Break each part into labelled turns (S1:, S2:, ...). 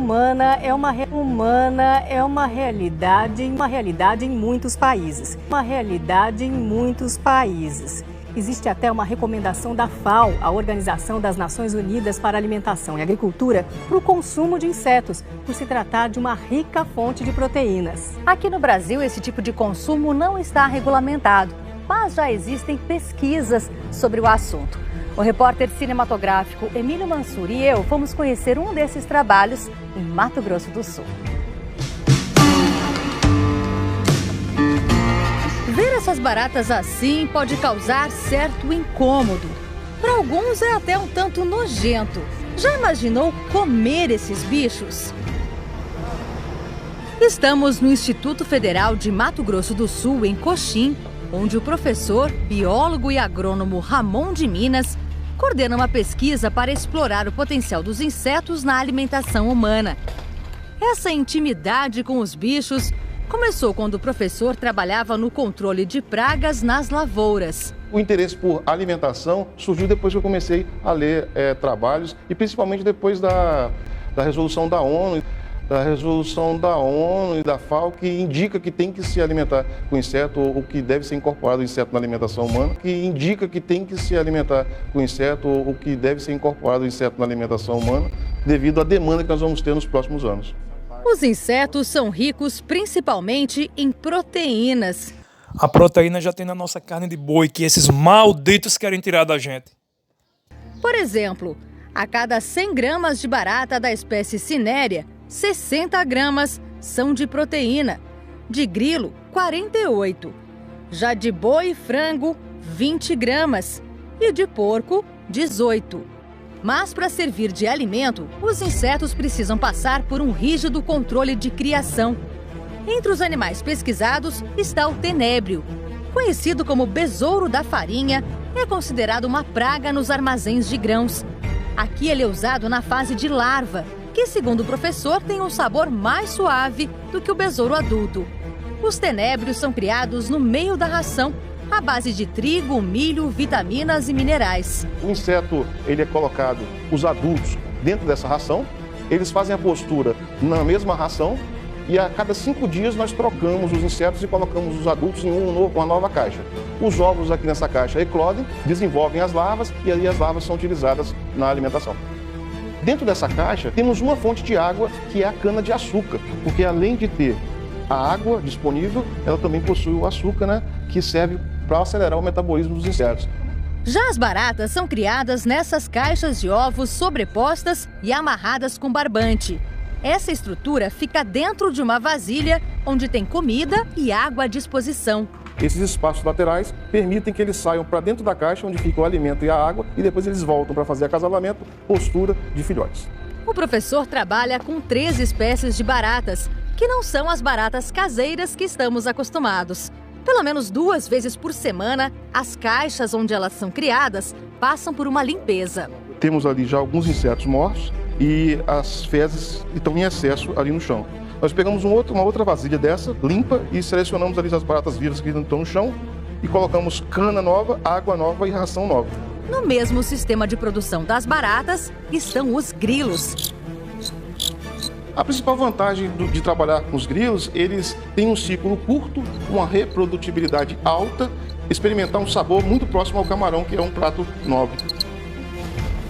S1: humana é uma realidade em muitos países. Existe até uma recomendação da FAO, a Organização das Nações Unidas para a Alimentação e Agricultura, para o consumo de insetos, por se tratar de uma rica fonte de proteínas.
S2: Aqui no Brasil, esse tipo de consumo não está regulamentado, mas já existem pesquisas sobre o assunto. O repórter cinematográfico Emílio Mansur e eu fomos conhecer um desses trabalhos em Mato Grosso do Sul. Ver essas baratas assim pode causar certo incômodo. Para alguns é até um tanto nojento. Já imaginou comer esses bichos? Estamos no Instituto Federal de Mato Grosso do Sul, em Coxim, onde o professor, biólogo e agrônomo Ramon de Minas coordena uma pesquisa para explorar o potencial dos insetos na alimentação humana. Essa intimidade com os bichos começou quando o professor trabalhava no controle de pragas nas lavouras.
S3: O interesse por alimentação surgiu depois que eu comecei a ler trabalhos e principalmente depois da resolução da ONU e da FAO, que indica que tem que se alimentar com inseto, ou que deve ser incorporado o inseto na alimentação humana, devido à demanda que nós vamos ter nos próximos anos.
S2: Os insetos são ricos principalmente em proteínas.
S4: A proteína já tem na nossa carne de boi, que esses malditos querem tirar da gente.
S2: Por exemplo, a cada 100 gramas de barata da espécie cinérea, 60 gramas são de proteína. De grilo, 48. Já de boi e frango, 20 gramas. E de porco, 18. Mas para servir de alimento, os insetos precisam passar por um rígido controle de criação. Entre os animais pesquisados está o tenébrio. Conhecido como besouro da farinha, é considerado uma praga nos armazéns de grãos. Aqui ele é usado na fase de larva, que, segundo o professor, tem um sabor mais suave do que o besouro adulto. Os tenébrios são criados no meio da ração, à base de trigo, milho, vitaminas e minerais.
S3: O inseto, ele é colocado, os adultos, dentro dessa ração, eles fazem a postura na mesma ração e a cada 5 dias nós trocamos os insetos e colocamos os adultos em uma nova caixa. Os ovos aqui nessa caixa eclodem, desenvolvem as larvas e aí as larvas são utilizadas na alimentação. Dentro dessa caixa temos uma fonte de água que é a cana-de-açúcar, porque além de ter a água disponível, ela também possui o açúcar, né, que serve para acelerar o metabolismo dos insetos.
S2: Já as baratas são criadas nessas caixas de ovos sobrepostas e amarradas com barbante. Essa estrutura fica dentro de uma vasilha onde tem comida e água à disposição.
S3: Esses espaços laterais permitem que eles saiam para dentro da caixa onde fica o alimento e a água e depois eles voltam para fazer acasalamento, postura de filhotes.
S2: O professor trabalha com 3 espécies de baratas, que não são as baratas caseiras que estamos acostumados. Pelo menos 2 vezes por semana, as caixas onde elas são criadas passam por uma limpeza.
S3: Temos ali já alguns insetos mortos e as fezes estão em excesso ali no chão. Nós pegamos uma outra vasilha dessa, limpa, e selecionamos ali as baratas vivas que estão no chão e colocamos cana nova, água nova e ração nova.
S2: No mesmo sistema de produção das baratas estão os grilos.
S3: A principal vantagem de trabalhar com os grilos, eles têm um ciclo curto, uma reprodutibilidade alta, experimentar um sabor muito próximo ao camarão, que é um prato nobre.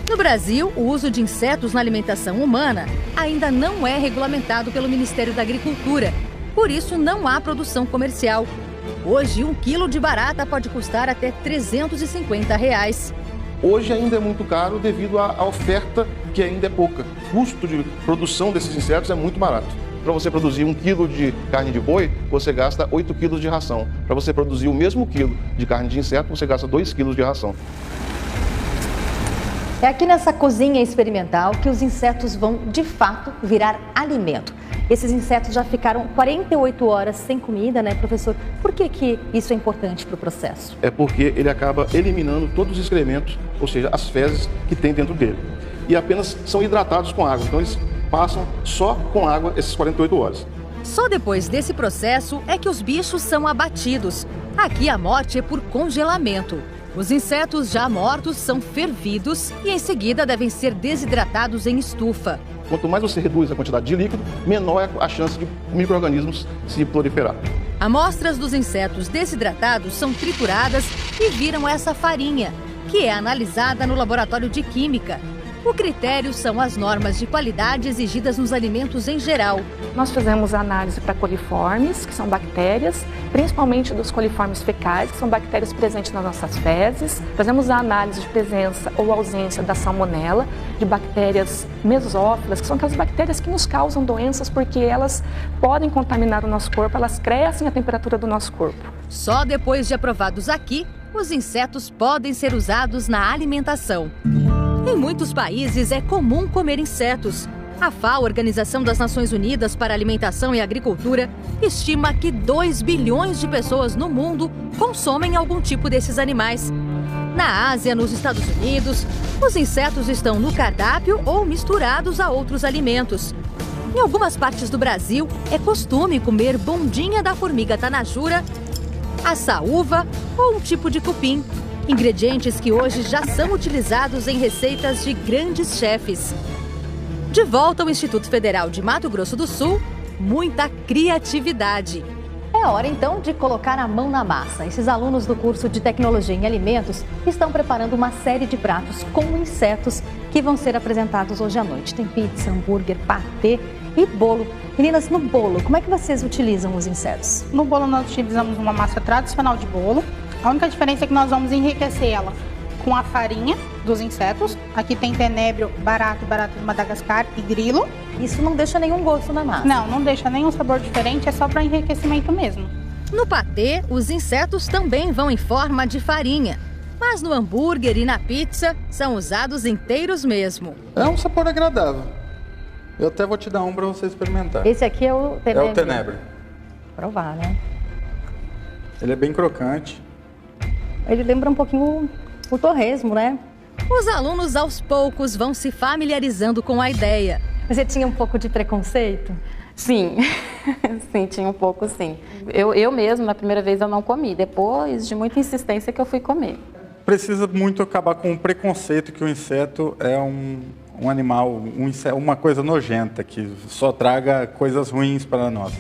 S2: No Brasil, o uso de insetos na alimentação humana ainda não é regulamentado pelo Ministério da Agricultura. Por isso, não há produção comercial. Hoje, 1 quilo de barata pode custar até R$ 350.
S3: Hoje ainda é muito caro devido à oferta, que ainda é pouca. O custo de produção desses insetos é muito barato. Para você produzir 1 quilo de carne de boi, você gasta 8 quilos de ração. Para você produzir o mesmo quilo de carne de inseto, você gasta 2 quilos de ração.
S2: É aqui nessa cozinha experimental que os insetos vão, de fato, virar alimento. Esses insetos já ficaram 48 horas sem comida, né, professor? Por que isso é importante para o processo?
S3: É porque ele acaba eliminando todos os excrementos, ou seja, as fezes que tem dentro dele. E apenas são hidratados com água, então eles passam só com água essas 48 horas.
S2: Só depois desse processo é que os bichos são abatidos. Aqui a morte é por congelamento. Os insetos já mortos são fervidos e em seguida devem ser desidratados em estufa.
S3: Quanto mais você reduz a quantidade de líquido, menor é a chance de micro-organismos se proliferar.
S2: Amostras dos insetos desidratados são trituradas e viram essa farinha, que é analisada no laboratório de química. O critério são as normas de qualidade exigidas nos alimentos em geral.
S5: Nós fizemos análise para coliformes, que são bactérias, principalmente dos coliformes fecais, que são bactérias presentes nas nossas fezes. Fazemos a análise de presença ou ausência da salmonela, de bactérias mesófilas, que são aquelas bactérias que nos causam doenças porque elas podem contaminar o nosso corpo, elas crescem a temperatura do nosso corpo.
S2: Só depois de aprovados aqui, os insetos podem ser usados na alimentação. Em muitos países é comum comer insetos. A FAO, Organização das Nações Unidas para a Alimentação e Agricultura, estima que 2 bilhões de pessoas no mundo consomem algum tipo desses animais. Na Ásia, nos Estados Unidos, os insetos estão no cardápio ou misturados a outros alimentos. Em algumas partes do Brasil, é costume comer bundinha da formiga tanajura, a saúva ou um tipo de cupim. Ingredientes que hoje já são utilizados em receitas de grandes chefes. De volta ao Instituto Federal de Mato Grosso do Sul, muita criatividade. É hora então de colocar a mão na massa. Esses alunos do curso de Tecnologia em Alimentos estão preparando uma série de pratos com insetos que vão ser apresentados hoje à noite. Tem pizza, hambúrguer, patê e bolo. Meninas, no bolo, como é que vocês utilizam os insetos?
S6: No bolo nós utilizamos uma massa tradicional de bolo. A única diferença é que nós vamos enriquecer ela com a farinha dos insetos. Aqui tem tenebro, barata de Madagascar e grilo.
S2: Isso não deixa nenhum gosto na massa?
S6: Não deixa nenhum sabor diferente, é só para enriquecimento mesmo.
S2: No patê, os insetos também vão em forma de farinha. Mas no hambúrguer e na pizza, são usados inteiros mesmo.
S7: É um sabor agradável. Eu até vou te dar um para você experimentar.
S2: Esse aqui é o tenebro?
S7: É o tenebro.
S2: Provar, né?
S7: Ele é bem crocante.
S2: Ele lembra um pouquinho o torresmo, né? Os alunos, aos poucos, vão se familiarizando com a ideia. Você tinha um pouco de preconceito?
S8: Sim, sim, tinha um pouco, sim. Eu mesmo, na primeira vez, eu não comi. Depois de muita insistência que eu fui comer.
S7: Precisa muito acabar com o preconceito que o inseto é um animal, uma coisa nojenta, que só traga coisas ruins para nós.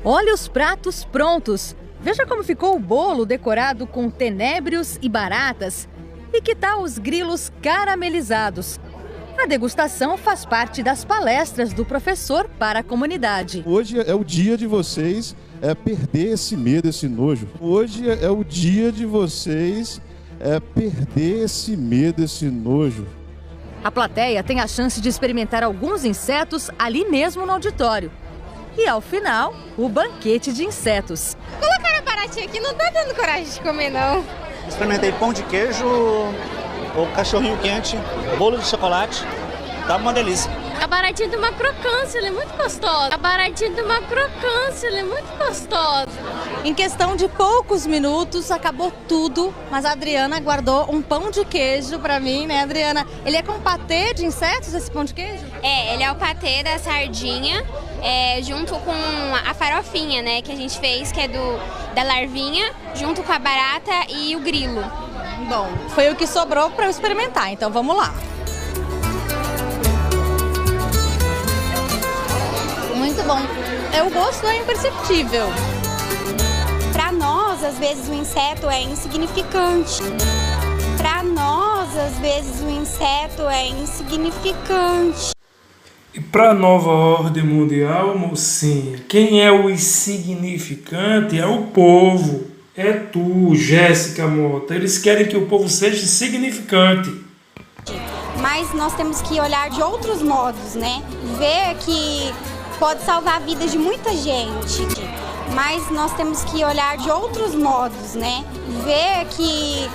S2: Olha os pratos prontos. Veja como ficou o bolo decorado com tenébrios e baratas. E que tal os grilos caramelizados? A degustação faz parte das palestras do professor para a comunidade.
S9: Hoje é o dia de vocês perder esse medo, esse nojo. Hoje é o dia de vocês perder esse medo, esse nojo.
S2: A plateia tem a chance de experimentar alguns insetos ali mesmo no auditório. E ao final, o banquete de insetos.
S10: Colocaram a baratinha aqui, não tá dando coragem de comer, não.
S11: Experimentei pão de queijo, o cachorrinho quente, bolo de chocolate, tá uma delícia.
S10: A baratinha tem uma crocância, ela é muito gostosa. A baratinha tem uma crocância, ela é muito gostosa.
S12: Em questão de poucos minutos, acabou tudo, mas a Adriana guardou um pão de queijo pra mim, né, Adriana? Ele é com patê de insetos, esse pão de queijo?
S10: Ele é o patê da sardinha, junto com a farofinha, né, que a gente fez, que é da larvinha, junto com a barata e o grilo.
S12: Bom, foi o que sobrou pra eu experimentar, então vamos lá. Muito bom. O gosto é imperceptível.
S13: Para nós, às vezes, o inseto é insignificante. Para nós, às vezes, o inseto é insignificante.
S4: E para a nova ordem mundial, mocinha, quem é o insignificante é o povo. É tu, Jéssica Mota. Eles querem que o povo seja insignificante.
S13: Mas nós temos que olhar de outros modos, né? Ver que pode salvar a vida de muita gente. Mas nós temos que olhar de outros modos, né? Ver que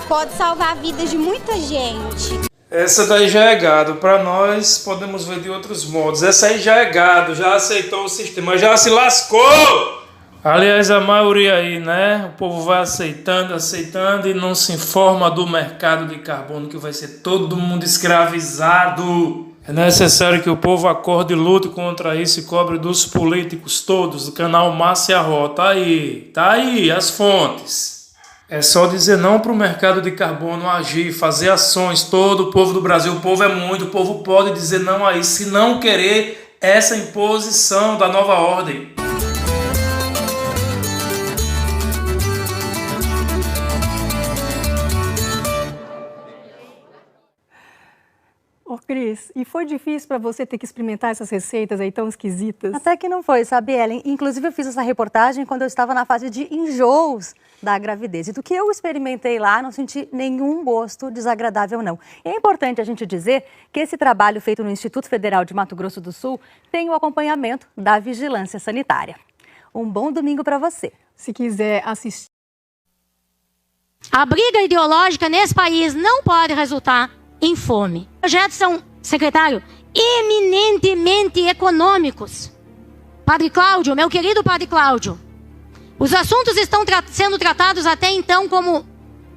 S13: pode salvar a vida de muita gente.
S4: Essa daí já é gado. Para nós, podemos ver de outros modos. Essa aí já é gado, já aceitou o sistema, já se lascou! Aliás, a maioria aí, né? O povo vai aceitando e não se informa do mercado de carbono, que vai ser todo mundo escravizado. É necessário que o povo acorde e lute contra isso e cobre dos políticos todos, do canal Márcia Ró. Tá aí as fontes. É só dizer não para o mercado de carbono agir, fazer ações. Todo o povo do Brasil, o povo é muito, o povo pode dizer não a isso, se não querer essa imposição da nova ordem.
S1: Ô Cris, e foi difícil para você ter que experimentar essas receitas aí tão esquisitas?
S14: Até que não foi, sabe, Ellen? Inclusive eu fiz essa reportagem quando eu estava na fase de enjoos da gravidez. E do que eu experimentei lá, não senti nenhum gosto desagradável, não. E é importante a gente dizer que esse trabalho feito no Instituto Federal de Mato Grosso do Sul tem o acompanhamento da Vigilância Sanitária. Um bom domingo para você.
S1: Se quiser assistir.
S15: A briga ideológica nesse país não pode resultar em fome. Os projetos são, secretário, eminentemente econômicos. Padre Cláudio, meu querido Padre Cláudio, os assuntos estão sendo tratados até então como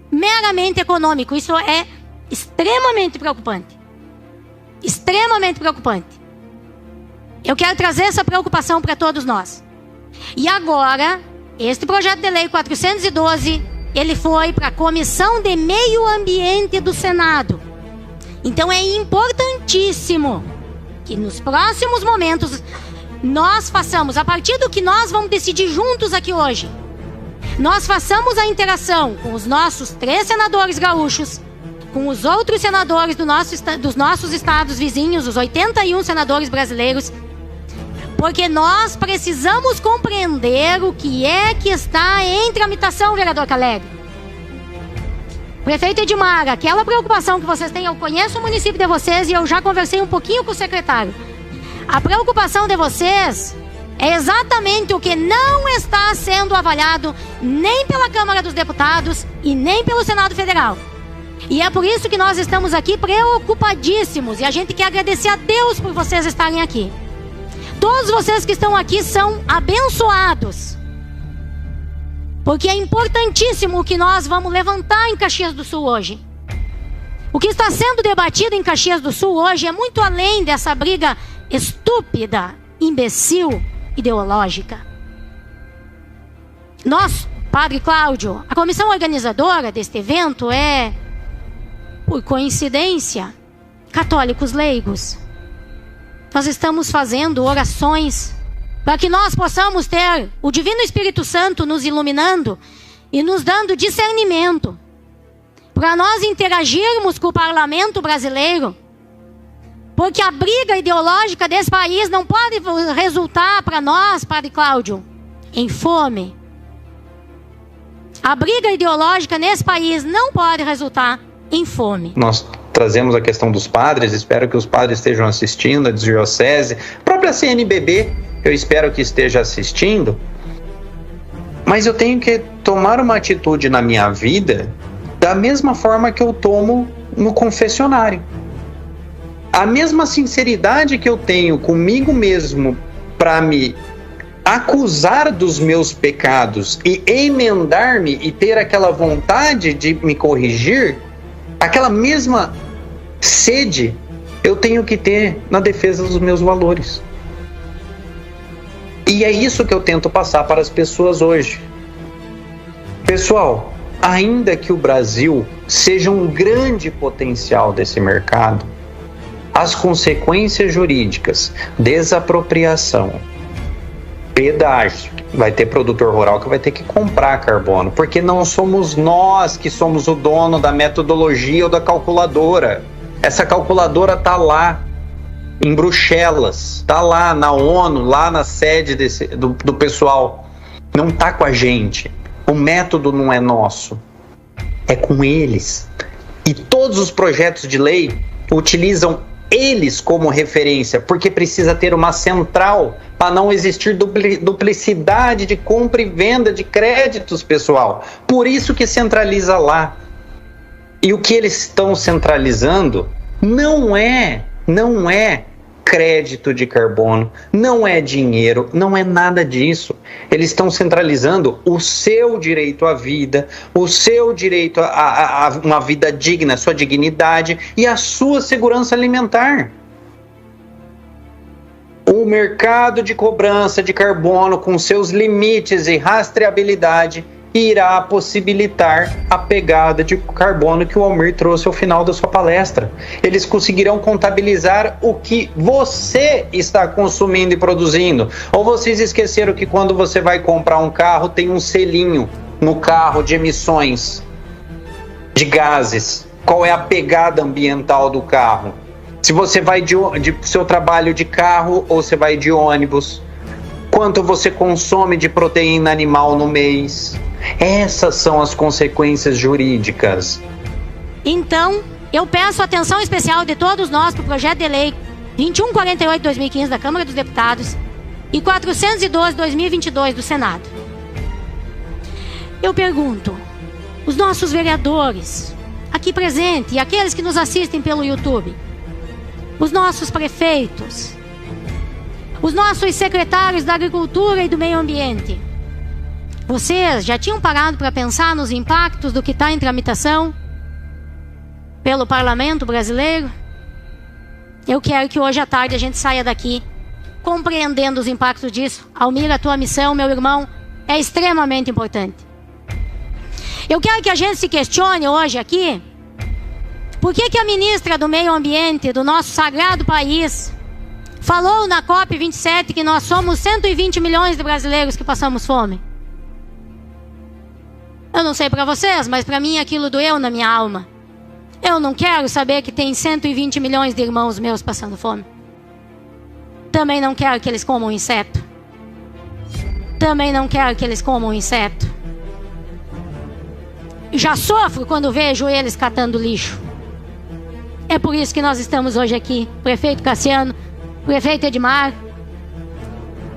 S15: meramente econômico. Isso é extremamente preocupante. Extremamente preocupante. Eu quero trazer essa preocupação para todos nós. E agora, este projeto de lei 412, ele foi para a Comissão de Meio Ambiente do Senado. Então é importantíssimo que nos próximos momentos nós façamos, a partir do que nós vamos decidir juntos aqui hoje, nós façamos a interação com os nossos 3 senadores gaúchos, com os outros senadores dos nossos estados vizinhos, os 81 senadores brasileiros, porque nós precisamos compreender o que é que está em tramitação, vereador Calegre. Prefeito Edmar, aquela preocupação que vocês têm, eu conheço o município de vocês e eu já conversei um pouquinho com o secretário. A preocupação de vocês é exatamente o que não está sendo avaliado nem pela Câmara dos Deputados e nem pelo Senado Federal. E é por isso que nós estamos aqui preocupadíssimos e a gente quer agradecer a Deus por vocês estarem aqui. Todos vocês que estão aqui são abençoados. Porque é importantíssimo o que nós vamos levantar em Caxias do Sul hoje. O que está sendo debatido em Caxias do Sul hoje é muito além dessa briga estúpida, imbecil, ideológica. Nós, Padre Cláudio, a comissão organizadora deste evento é, por coincidência, católicos leigos. Nós estamos fazendo orações para que nós possamos ter o Divino Espírito Santo nos iluminando e nos dando discernimento, para nós interagirmos com o parlamento brasileiro, porque a briga ideológica desse país não pode resultar para nós, Padre Cláudio, em fome. A briga ideológica nesse país não pode resultar em fome.
S16: Nós trazemos a questão dos padres, espero que os padres estejam assistindo, a diocese, a própria CNBB, eu espero que esteja assistindo, mas eu tenho que tomar uma atitude na minha vida da mesma forma que eu tomo no confessionário. A mesma sinceridade que eu tenho comigo mesmo para me acusar dos meus pecados e emendar-me e ter aquela vontade de me corrigir, aquela mesma sede eu tenho que ter na defesa dos meus valores. E é isso que eu tento passar para as pessoas hoje. Pessoal, ainda que o Brasil seja um grande potencial desse mercado, as consequências jurídicas, desapropriação, pedágio, vai ter produtor rural que vai ter que comprar carbono, porque não somos nós que somos o dono da metodologia ou da calculadora. Essa calculadora está lá em Bruxelas, está lá na ONU, lá na sede do pessoal. Não está com a gente. O método não é nosso, é com eles. E todos os projetos de lei utilizam eles como referência, porque precisa ter uma central para não existir duplicidade de compra e venda de créditos, pessoal. Por isso que centraliza lá. E o que eles estão centralizando não é crédito de carbono, não é dinheiro, não é nada disso. Eles estão centralizando o seu direito à vida, o seu direito a uma vida digna, a sua dignidade e a sua segurança alimentar. O mercado de cobrança de carbono com seus limites e rastreabilidade irá possibilitar a pegada de carbono que o Almir trouxe ao final da sua palestra. Eles conseguirão contabilizar o que você está consumindo e produzindo. Ou vocês esqueceram que quando você vai comprar um carro, tem um selinho no carro de emissões de gases? Qual é a pegada ambiental do carro? Se você vai de seu trabalho de carro ou você vai de ônibus? Quanto você consome de proteína animal no mês? Essas são as consequências jurídicas.
S15: Então, eu peço atenção especial de todos nós para o projeto de lei 2148/2015 da Câmara dos Deputados e 412/2022 do Senado. Eu pergunto, os nossos vereadores aqui presentes e aqueles que nos assistem pelo YouTube, os nossos prefeitos, os nossos secretários da Agricultura e do Meio Ambiente, vocês já tinham parado para pensar nos impactos do que está em tramitação pelo Parlamento brasileiro? Eu quero que hoje à tarde a gente saia daqui compreendendo os impactos disso. Almir, a tua missão, meu irmão, é extremamente importante. Eu quero que a gente se questione hoje aqui por que a ministra do Meio Ambiente do nosso sagrado país falou na COP27 que nós somos 120 milhões de brasileiros que passamos fome. Eu não sei para vocês, mas para mim aquilo doeu na minha alma. Eu não quero saber que tem 120 milhões de irmãos meus passando fome. Também não quero que eles comam inseto. Também não quero que eles comam inseto. Já sofro quando vejo eles catando lixo. É por isso que nós estamos hoje aqui, prefeito Cassiano, prefeito Edmar.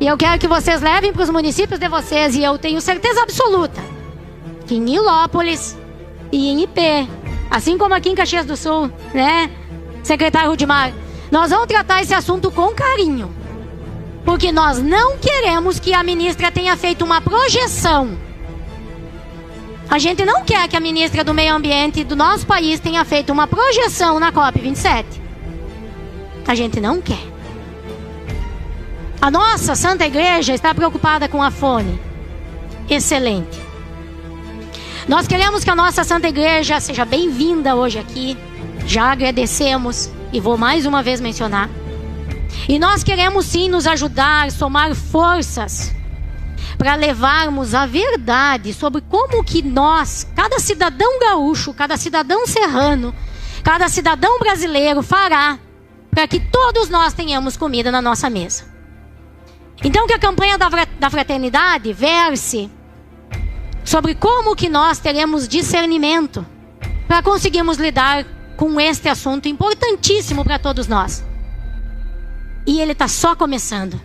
S15: E eu quero que vocês levem para os municípios de vocês, e eu tenho certeza absoluta que em Nilópolis e em IP, assim como aqui em Caxias do Sul, né, secretário Rudimar, nós vamos tratar esse assunto com carinho, porque nós não queremos que a ministra tenha feito uma projeção. A gente não quer que a ministra do Meio Ambiente do nosso país tenha feito uma projeção na COP27. A gente não quer. A nossa Santa Igreja está preocupada com a fome. Excelente. Nós queremos que a nossa Santa Igreja seja bem-vinda hoje aqui. Já agradecemos e vou mais uma vez mencionar. E nós queremos sim nos ajudar, somar forças para levarmos a verdade sobre como que nós, cada cidadão gaúcho, cada cidadão serrano, cada cidadão brasileiro fará para que todos nós tenhamos comida na nossa mesa. Então que a campanha da fraternidade verse sobre como que nós teremos discernimento para conseguirmos lidar com este assunto importantíssimo para todos nós. E ele está só começando.